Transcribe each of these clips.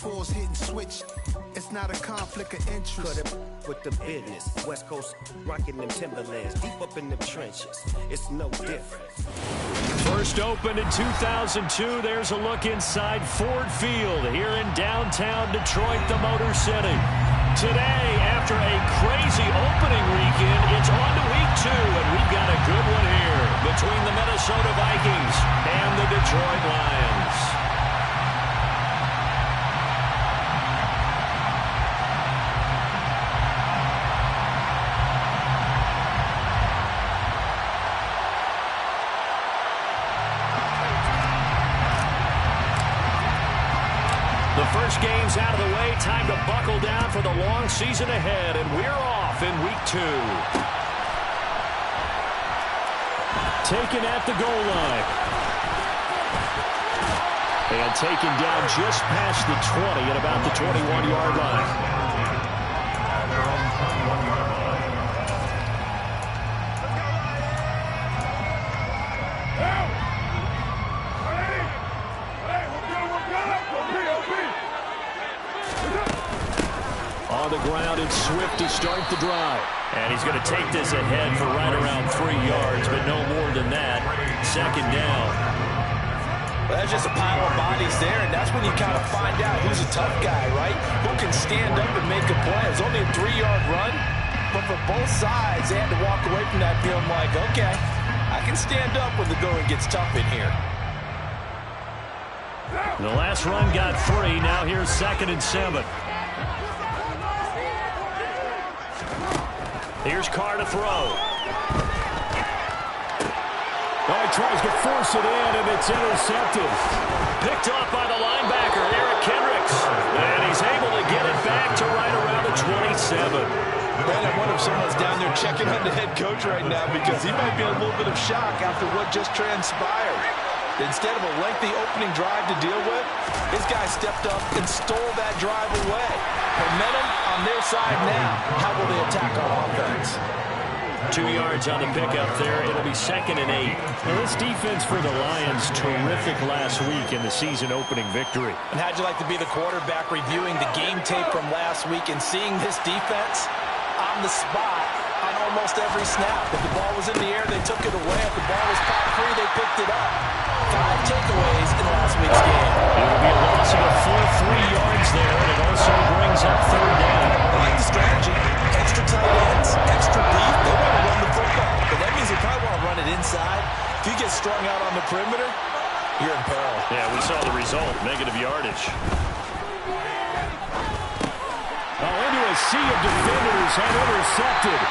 falls, hit and switch. It's not a conflict of interest. Cut it with the business. West Coast rocking them Timberlands, deep up in them trenches. It's no different. First opened in 2002. There's a look inside Ford Field here in downtown Detroit, the Motor City. Today, after a crazy opening weekend, it's on to week 2, and we've got a good one here between the Minnesota Vikings and the Detroit Lions. The first game's out of the way. Time to buckle down for the long season ahead, and we're off in week 2. Taken at the goal line. And taken down just past the 20 at about the 21-yard line. On the ground, it's Swift to start the drive. And he's going to take this ahead for right around 3 yards, but no more than that. Second down. Well, that's just a pile of bodies there, and that's when you kind of find out who's a tough guy, right? Who can stand up and make a play. It was only a 3-yard run, but for both sides, they had to walk away from that feeling like, okay, I can stand up when the going gets tough in here. The last run got 3. Now here's 2nd and 7. Here's Carr to throw. Oh, he tries to force it in, and it's intercepted. Picked off by the linebacker, Eric Kendricks. And he's able to get it back to right around the 27. Man, I wonder if someone's down there checking on the head coach right now, because he might be in a little bit of shock after what just transpired. Instead of a lengthy opening drive to deal with, this guy stepped up and stole that drive away. Momentum on their side now. How will they attack on offense? 2 yards on the pickup there. It'll be 2nd and 8. Now, this defense for the Lions, terrific last week in the season-opening victory. And how'd you like to be the quarterback reviewing the game tape from last week and seeing this defense on the spot on almost every snap? If the ball was in the air, they took it away. If the ball was popped free, they picked it up. 5 takeaways in last week's game. It'll be a loss of a full 3 yards there, and it also brings up 3rd down. I like the strategy. Extra tight ends, extra deep. They want to run the football, but that means they probably want to run it inside. If you get strung out on the perimeter, you're in peril. Yeah, we saw the result, negative yardage. Into a sea of defenders and intercepted.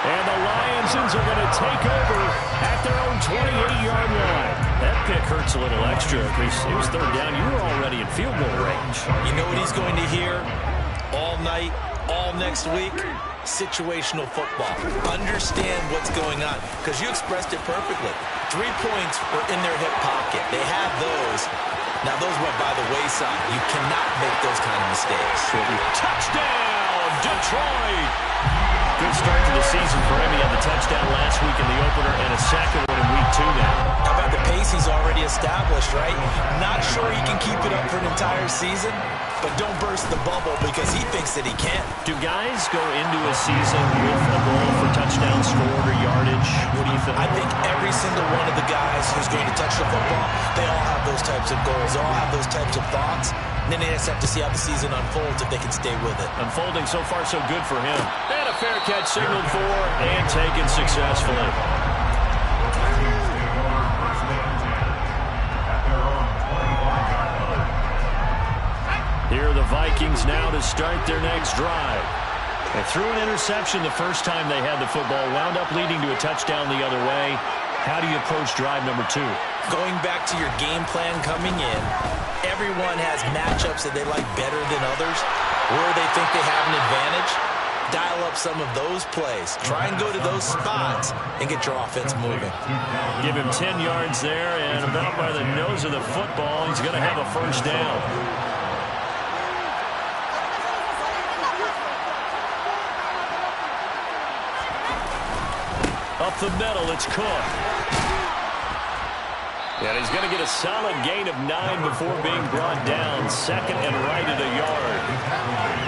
And the Lions are going to take over at their own 28-yard line. That pick hurts a little extra because it was 3rd down. You were already in field goal range. You know what he's going to hear all night, all next week? Situational football. Understand what's going on, because you expressed it perfectly. 3 points were in their hip pocket. They had those. Now, those went by the wayside. You cannot make those kind of mistakes. Touchdown, Detroit! Good start to the season for him. He had the touchdown last week in the opener and a second one in week 2 now. How about the pace he's already established, right? Not sure he can keep it up for an entire season, but don't burst the bubble because he thinks that he can. Do guys go into a season with a goal for touchdowns scored or yardage? What do you think? I think every single one of the guys who's going to touch the football, they all have those types of goals. They all have those types of thoughts. And then they just have to see how the season unfolds if they can stay with it. Unfolding so far so good for him. And a fair catch signaled for and taken successfully. Here are the Vikings now to start their next drive. They threw an interception the first time they had the football, wound up leading to a touchdown the other way. How do you approach drive number 2? Going back to your game plan coming in, everyone has matchups that they like better than others, where they think they have an advantage. Dial up some of those plays. Try and go to those spots and get your offense moving. Give him 10 yards there, and about by the nose of the football, he's going to have a first down. Up the middle, it's Cook. And he's going to get a solid gain of 9 before being brought down. Second and right at a yard.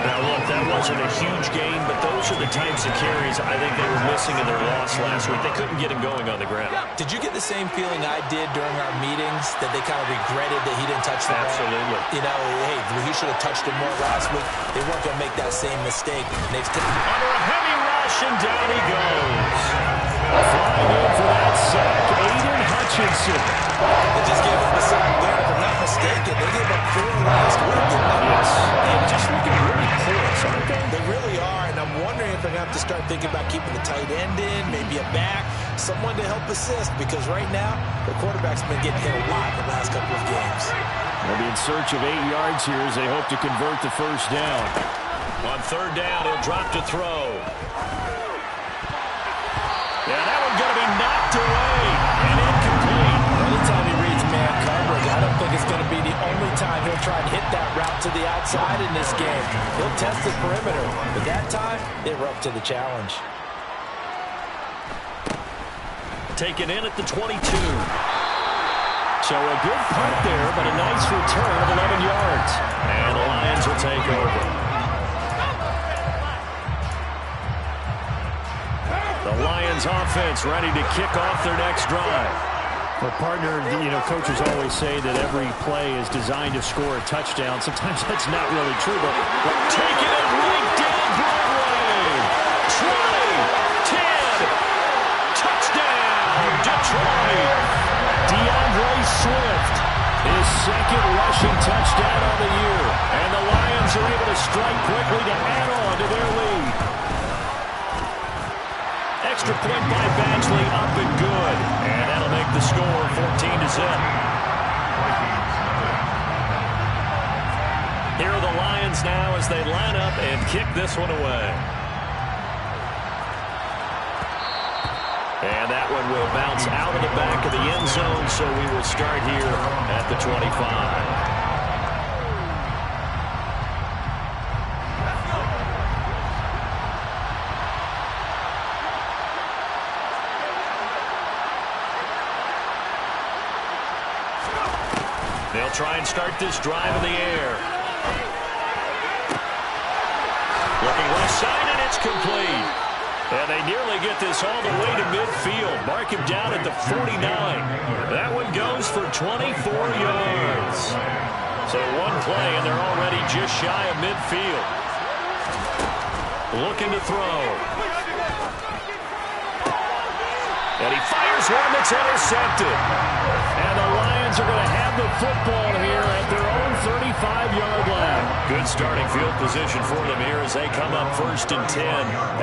Now, look, that wasn't a huge gain, but those are the types of carries I think they were missing in their loss last week. They couldn't get him going on the ground. Did you get the same feeling I did during our meetings, that they kind of regretted that he didn't touch the ball? Absolutely. You know, hey, he should have touched it more last week. They weren't going to make that same mistake. They've under a heavy rush, and down he goes. Flying in for that sack, Aiden Hutchinson. They just gave up a sack there, if I'm not mistaken. They gave up 4 last week. Yes. They're just looking really porous, aren't they? They really are, and I'm wondering if they're going to have to start thinking about keeping the tight end in, maybe a back, someone to help assist, because right now, the quarterback's been getting hit a lot in the last couple of games. They'll be in search of 8 yards here as they hope to convert the first down. On third down, he'll drop to throw. Yeah, that one's going to be knocked away and incomplete. Anytime he reads man coverage, I don't think it's going to be the only time he'll try and hit that route to the outside in this game. He'll test the perimeter, but that time, they were up to the challenge. Taken in at the 22. So a good punt there, but a nice return of 11 yards. And the Lions will take over. The Lions offense ready to kick off their next drive. Well, partner, you know, coaches always say that every play is designed to score a touchdown. Sometimes that's not really true, but taking it right down Broadway. 20, 10, touchdown, Detroit. DeAndre Swift, his second rushing touchdown of the year. And the Lions are able to strike quickly to add on to their lead. Extra point by Badgley, up and good. And that'll make the score 14-0. Here are the Lions now as they line up and kick this one away. And that one will bounce out of the back of the end zone, so we will start here at the 25. They'll try and start this drive in the air. Looking left side, and it's complete. And they nearly get this all the way to midfield. Mark him down at the 49. That one goes for 24 yards. So one play, and they're already just shy of midfield. Looking to throw. And he fires one that's intercepted. And the Lions are going to have the football here at their own 35-yard line. Good starting field position for them here as they come up 1st and 10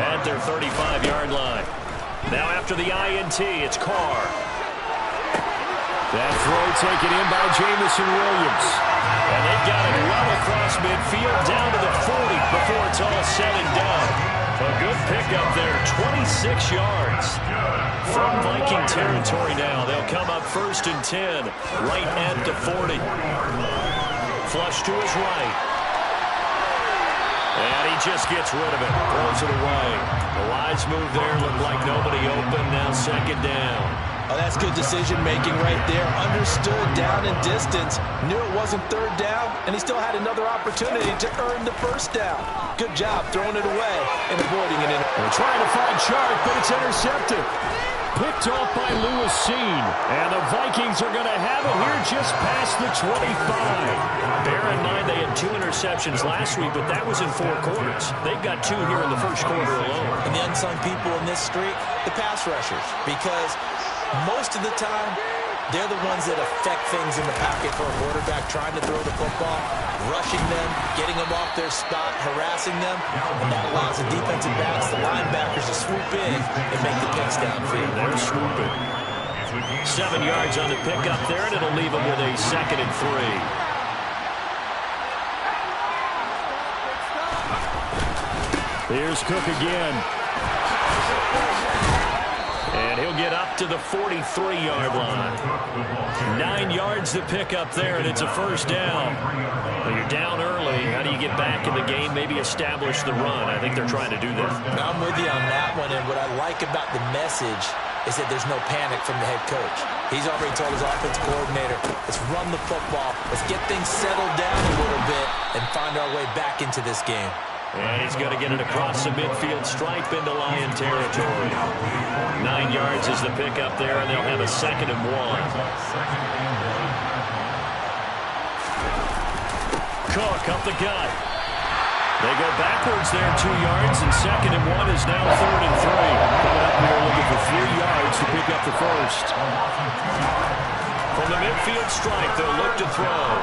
at their 35-yard line. Now after the INT, it's Carr. That throw taken in by Jamison Williams. And they've got it well across midfield down to the 40 before it's all said and done. A good pickup there, 26 yards. From Viking territory now, they'll come up 1st and 10, right at the 40. Flush to his right. And he just gets rid of it, throws it away. The wise move there, looked like nobody open, now 2nd down. Oh, that's good decision-making right there. Understood down and distance. Knew it wasn't 3rd down, and he still had another opportunity to earn the 1st down. Good job throwing it away and avoiding it. They're trying to find Chark, but it's intercepted. Picked off by Lewis Cine. And the Vikings are going to have it here just past the 25. Bear in mind they had 2 interceptions last week, but that was in 4 quarters. They've got 2 here in the 1st quarter alone. And the unsung people in this streak, the pass rushers, because most of the time, they're the ones that affect things in the pocket for a quarterback, trying to throw the football, rushing them, getting them off their spot, harassing them, and that allows the defensive backs, the linebackers, to swoop in and make the picks downfield. They're swooping. 7 yards on the pickup there, and it'll leave them with a 2nd and 3. Here's Cook again. And he'll get up to the 43-yard line. 9 yards to pick up there, and it's a 1st down. When you're down early, how do you get back in the game, maybe establish the run? I think they're trying to do that. I'm with you on that one, and what I like about the message is that there's no panic from the head coach. He's already told his offensive coordinator, let's run the football, let's get things settled down a little bit and find our way back into this game. And he's going to get it across the midfield stripe into Lion territory. 9 yards is the pickup there, and they'll have a 2nd and 1. Cook up the gut. They go backwards there 2 yards, and 2nd and 1 is now 3rd and 3. Coming up here looking for 3 yards to pick up the first. From the midfield stripe, they'll look to throw.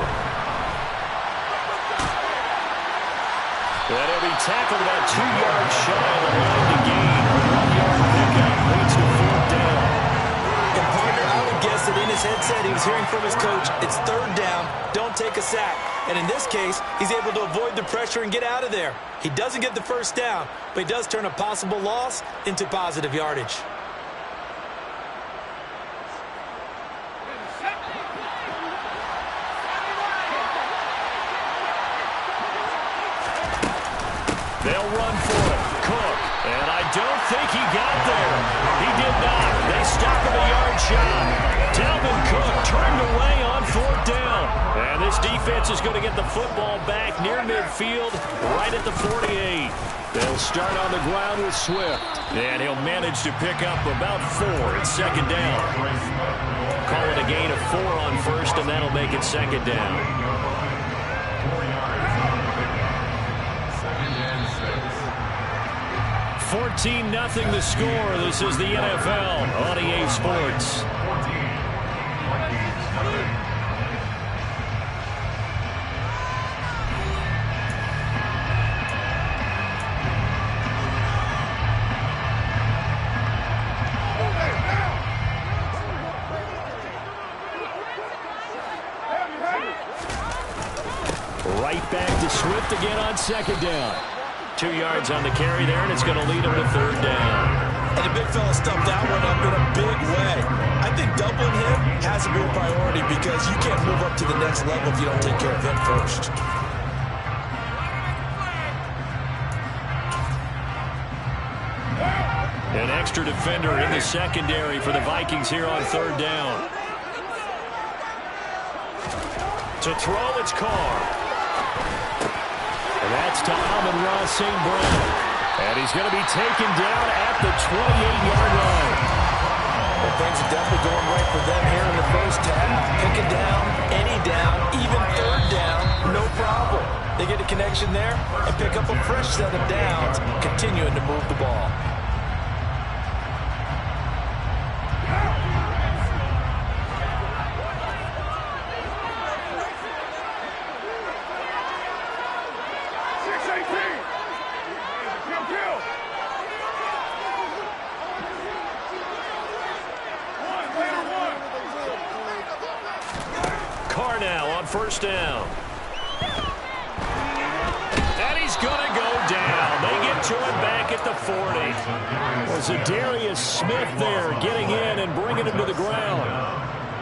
And he'll be tackled about 2 yards shy of the line to gain. 1-yard pickup leads to 4th down. And partner, I would guess that in his headset he was hearing from his coach, it's 3rd down, don't take a sack. And in this case, he's able to avoid the pressure and get out of there. He doesn't get the first down, but he does turn a possible loss into positive yardage. They'll run for it. Cook. And I don't think he got there. He did not. They stop him a yard shy. Dalvin Cook turned away on 4th down. And this defense is going to get the football back near midfield, right at the 48. They'll start on the ground with Swift. And he'll manage to pick up about 4 at 2nd down. Call it a gain of 4 on 1st, and that'll make it 2nd down. 14-0 the score. This is the NFL on EA Sports. Right back to Swift again on 2nd down. 2 yards on the carry there, and it's going to lead him to 3rd down. And the big fella stuffed that one up in a big way. I think doubling him has to be a priority because you can't move up to the next level if you don't take care of him first. An extra defender in the secondary for the Vikings here on 3rd down. To throw, it's Carr. And that's to Amon-Ra St. Brown. And he's going to be taken down at the 28-yard line. Well, things are definitely going right for them here in the first half. Pick a down, any down, even 3rd down, no problem. They get a connection there and pick up a fresh set of downs, continuing to move the ball. Carr now on 1st down. And he's going to go down. They get to him back at the 40. There's a Darius Smith there getting in and bringing him to the ground.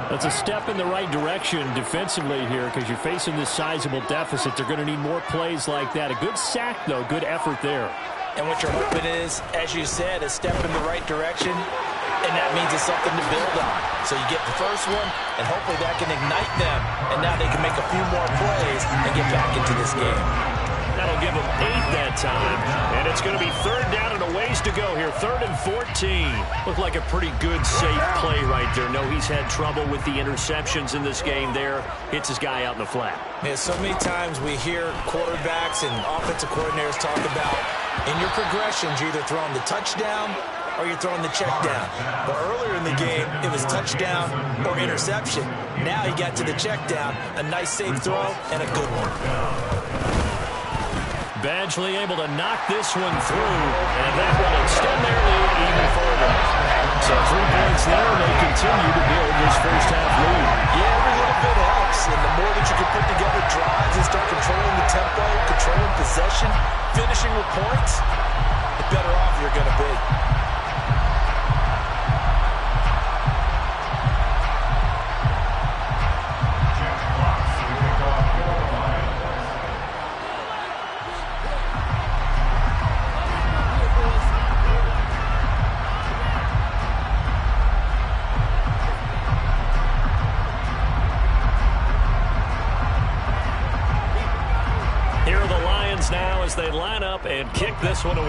That's a step in the right direction defensively here because you're facing this sizable deficit. They're going to need more plays like that. A good sack, though. Good effort there. And what you're hoping is, as you said, a step in the right direction, and that means it's something to build on. So you get the first one, and hopefully that can ignite them, and now they can make a few more plays and get back into this game. That'll give them 8 that time, and it's going to be 3rd down and a ways to go here. 3rd and 14. Looked like a pretty good, safe play right there. No, he's had trouble with the interceptions in this game there. Hits his guy out in the flat. Yeah, so many times we hear quarterbacks and offensive coordinators talk about in your progressions, you're either throwing the touchdown or you're throwing the check down. But earlier in the game, it was touchdown or interception. Now he got to the check down, a nice safe throw, and a good one. Badgley able to knock this one through, and that will extend their lead even further. So 3 points there, and they continue to build this first half lead. Yeah, every little bit helps, and the more that you can put together drives and start controlling the tempo, controlling possession, finishing with points, the better off you're going to be. Lions now as they line up and kick this one away.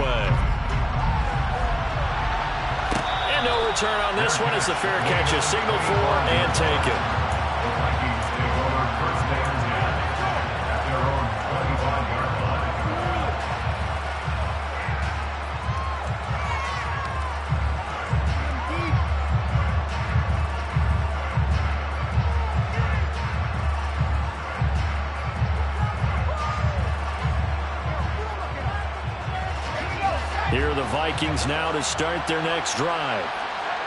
And no return on this one as the fair catch is signaled for and taken. Here are the Vikings now to start their next drive.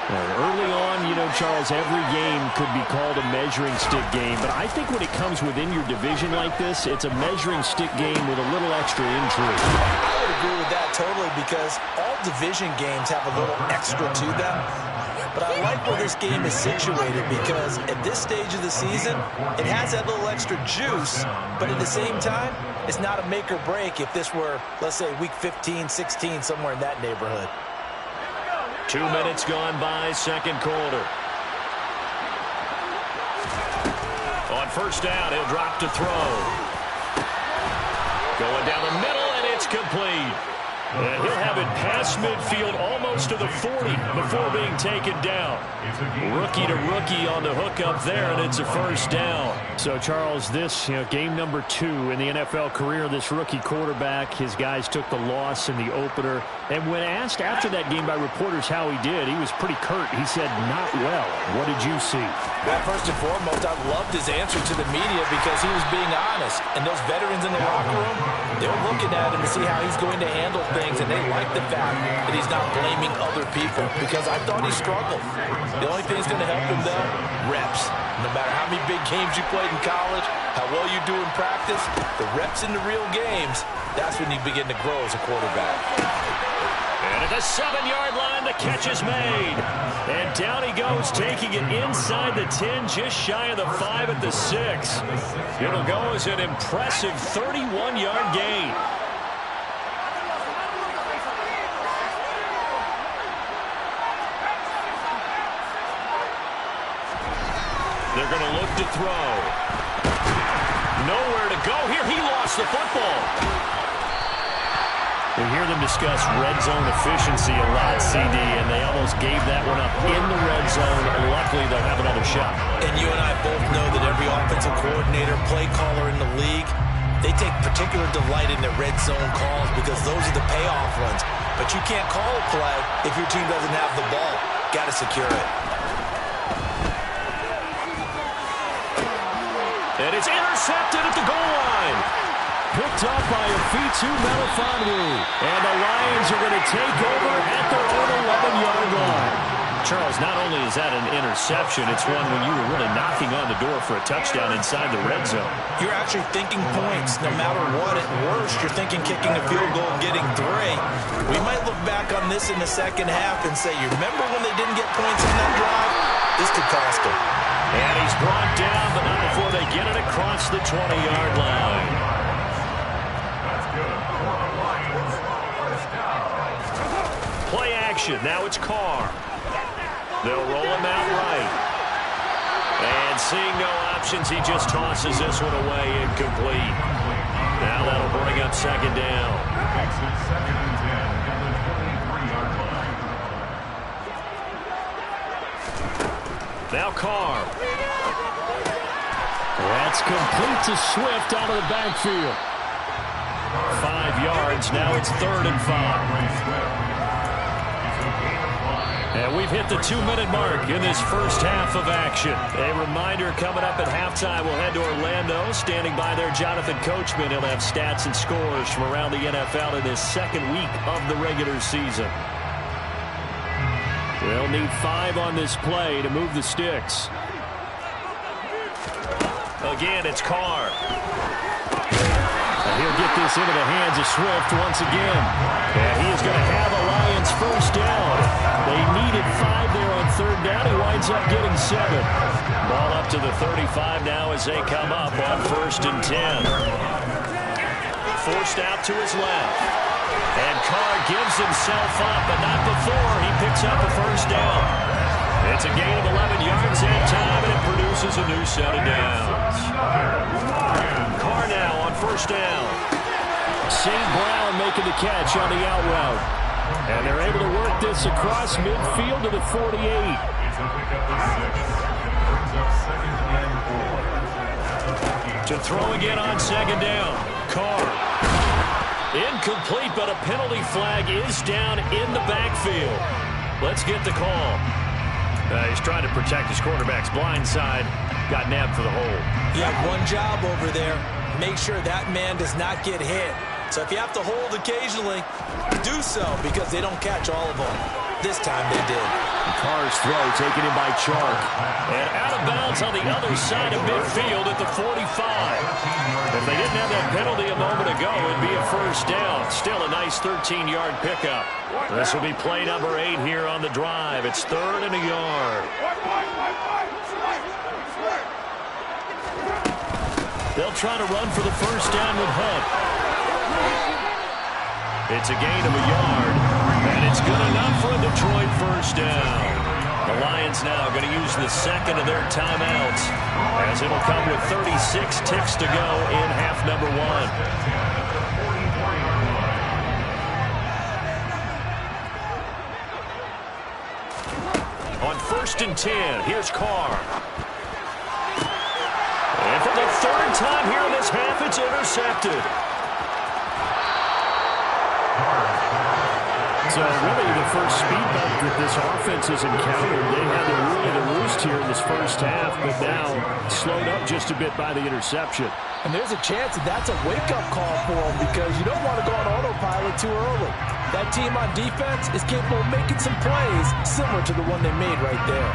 Early on, you know, Charles, every game could be called a measuring stick game. But I think when it comes within your division like this, it's a measuring stick game with a little extra intrigue. I would agree with that totally because all division games have a little extra to them. But I like where this game is situated because at this stage of the season, it has that little extra juice. But at the same time, it's not a make or break if this were, let's say, week 15, 16, somewhere in that neighborhood. 2 minutes gone by, second quarter. On first down, he'll drop to throw. Going down the middle, and it's complete. And he'll have it past midfield almost to the 40 before being taken down. Rookie to rookie on the hook up there, and it's a first down. So, Charles, this game number 2 in the NFL career, this rookie quarterback, his guys took the loss in the opener. And when asked after that game by reporters how he did, he was pretty curt. He said, not well. What did you see? Well, first and foremost, I loved his answer to the media because he was being honest. And those veterans in the locker room, they're looking at him to see how he's going to handle things, and they like the fact that he's not blaming other people because I thought he struggled. The only thing that's going to help him, though, reps. No matter how many big games you played in college, how well you do in practice, the reps in the real games, that's when you begin to grow as a quarterback. And at the 7-yard line, the catch is made. And down he goes, taking it inside the 10, just shy of the 5 at the 6. It'll go as an impressive 31-yard gain. They're going to look to throw. Nowhere to go here. He lost the football. We hear them discuss red zone efficiency a lot, CD, and they almost gave that one up in the red zone. Luckily, they'll have another shot. And you and I both know that every offensive coordinator, play caller in the league, they take particular delight in their red zone calls because those are the payoff ones. But you can't call a play if your team doesn't have the ball. Got to secure it. And it's intercepted at the goal line. Picked up by Afitu Melifonwu. And the Lions are going to take over at their own 11-yard line. Charles, not only is that an interception, it's one when you were really knocking on the door for a touchdown inside the red zone. You're actually thinking points. No matter what, at worst, you're thinking kicking a field goal and getting 3. We might look back on this in the second half and say, you remember when they didn't get points on that drive? This could cost them. And he's brought down, but not before they get it across the 20-yard line. Play action. Now it's Carr. They'll roll him out right. And seeing no options, he just tosses this one away incomplete. Now that'll bring up second down. Now Carr. That's complete to Swift out of the backfield. 5 yards. Now it's 3rd and 5. And we've hit the 2-minute mark in this first half of action. A reminder coming up at halftime, we'll head to Orlando. Standing by there, Jonathan Coachman. He'll have stats and scores from around the NFL in this second week of the regular season. They'll need 5 on this play to move the sticks. Again, it's Carr. And he'll get this into the hands of Swift once again. And he is going to have a Lions first down. They needed 5 there on 3rd down. He winds up getting 7. Ball up to the 35 now as they come up on 1st and 10. Forced out to his left. And Carr gives himself up, but not before he picks up a first down. It's a gain of 11 yards that time, and it produces a new set of downs. Carr now on 1st down. St. Brown making the catch on the out route. And they're able to work this across midfield to the 48. To throw again on second down. Carr. Incomplete, but a penalty flag is down in the backfield. Let's get the call. He's trying to protect his quarterback's blind side. Got nabbed for the hold. You have one job over there. Make sure that man does not get hit. So if you have to hold occasionally, do so, because they don't catch all of them. This time they did. Carr's throw taken in by Chark. And out of bounds on the other side of midfield at the 45. If they didn't have that penalty a moment ago, it'd be a first down. Still a nice 13-yard pickup. This will be play number 8 here on the drive. It's 3rd and a yard. They'll try to run for the first down with Hunt. It's a gain of a yard, and it's good enough for a Detroit first down. The Lions now going to use the second of their timeouts, as it'll come with 36 ticks to go in half number 1. On 1st and 10, here's Carr. And for the 3rd time here in this half, it's intercepted. So really the first speed bump that this offense has encountered. They had to really the roost here in this first half, but now slowed up just a bit by the interception. And there's a chance that that's a wake-up call for them, because you don't want to go on autopilot too early. That team on defense is capable of making some plays similar to the one they made right there.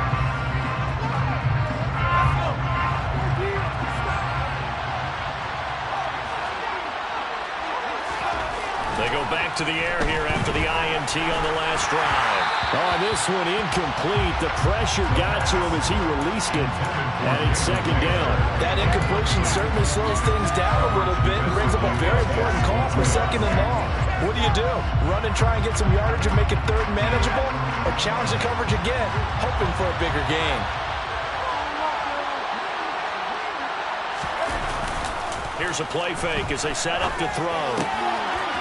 They go back to the air here after the INT on the last drive. Oh, this one incomplete. The pressure got to him as he released it. And it's 2nd down. That incompletion certainly slows things down a little bit and brings up a very important call for 2nd and long. What do? Run and try and get some yardage and make it 3rd manageable? Or challenge the coverage again, hoping for a bigger gain? Here's a play fake as they set up to throw.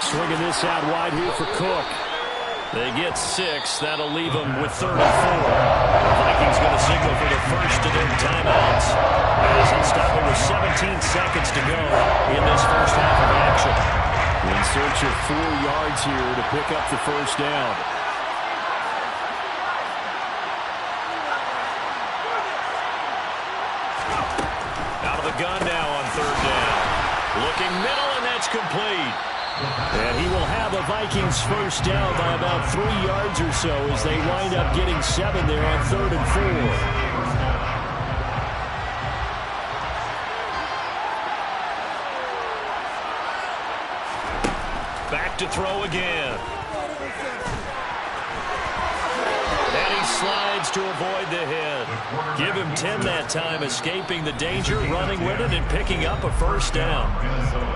Swinging this out wide here for Cook. They get 6. That'll leave them with 3rd and 4. The Vikings going to signal for the first of their timeouts, as it's stopping with 17 seconds to go in this first half of action. In search of 4 yards here to pick up the first down. Out of the gun now on 3rd down. Looking middle, and that's complete. And he will have a Vikings first down by about 3 yards or so as they wind up getting 7 there on 3rd and 4. Back to throw again. And he slides to avoid the hit. Give him 10 that time, escaping the danger, running with it, and picking up a first down.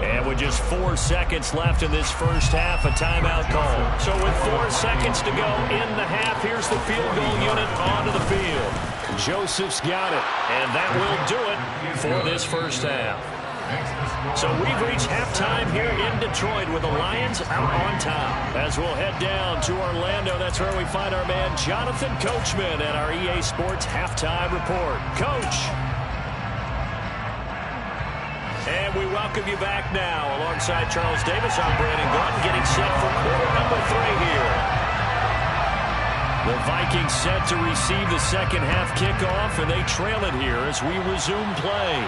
And with just 4 seconds left in this first half, a timeout call. So with 4 seconds to go in the half, here's the field goal unit onto the field. Joseph's got it, and that will do it for this first half. So we've reached halftime here in Detroit with the Lions out on top. As we'll head down to Orlando, that's where we find our man Jonathan Coachman at our EA Sports Halftime Report. Coach. And we welcome you back now. Alongside Charles Davis, I'm Brandon Gordon, getting set for quarter number 3 here. The Vikings set to receive the second half kickoff, and they trail it here as we resume play.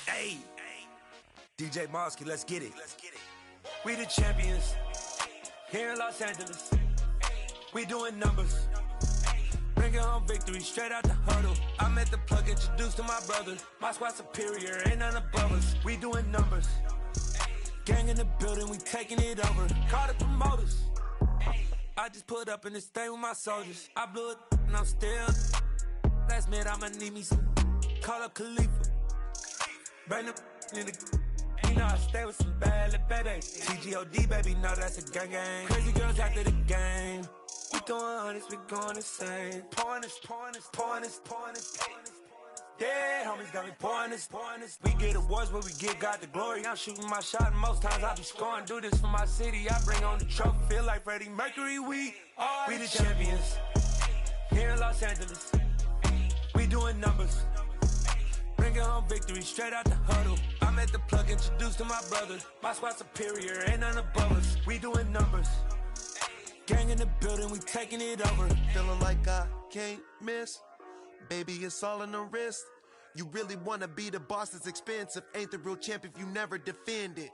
Hey, DJ Mosky, let's get it. We the champions here in Los Angeles. We doing numbers. Bringing home victory straight out the huddle. I'm at the plug, introduced to my brother. My squad superior, ain't none above us. We doing numbers. Gang in the building, we taking it over. Call the promoters. I just put up in this thing with my soldiers. I blew it and I'm still. Last minute I'ma need me some. Call up Khalifa. Bring them in the. You know I stay with some bad little baby. TGOD, baby, know that's a gang gang. Crazy girls after the game. We throwing hundreds, we going insane. Pouring this. Yeah, homies got me pouring this. We get awards, but we give God the glory. I'm shooting my shot, and most times I be scoring. Do this for my city, I bring on the trophy. Feel like Freddie Mercury, we the champions. Here in Los Angeles, we doing numbers. Bringing home victory straight out the huddle. I'm at the plug, introduced to my brothers. My squad superior, ain't none above us. We doing numbers. Gang in the building, we taking it over. Feeling like I can't miss. Baby, it's all in the wrist. You really wanna be the boss, it's expensive. Ain't the real champ if you never defend it.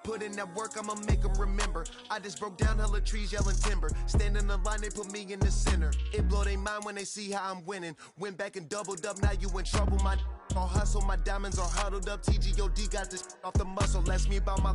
Put in that work, I'ma make them remember. I just broke down hella trees, yelling timber. Stand in the line, they put me in the center. It blow they mind when they see how I'm winning. Went back and doubled up, now you in trouble. My all hustle, my diamonds are huddled up. TGOD got this off the muscle. Ask me about my life.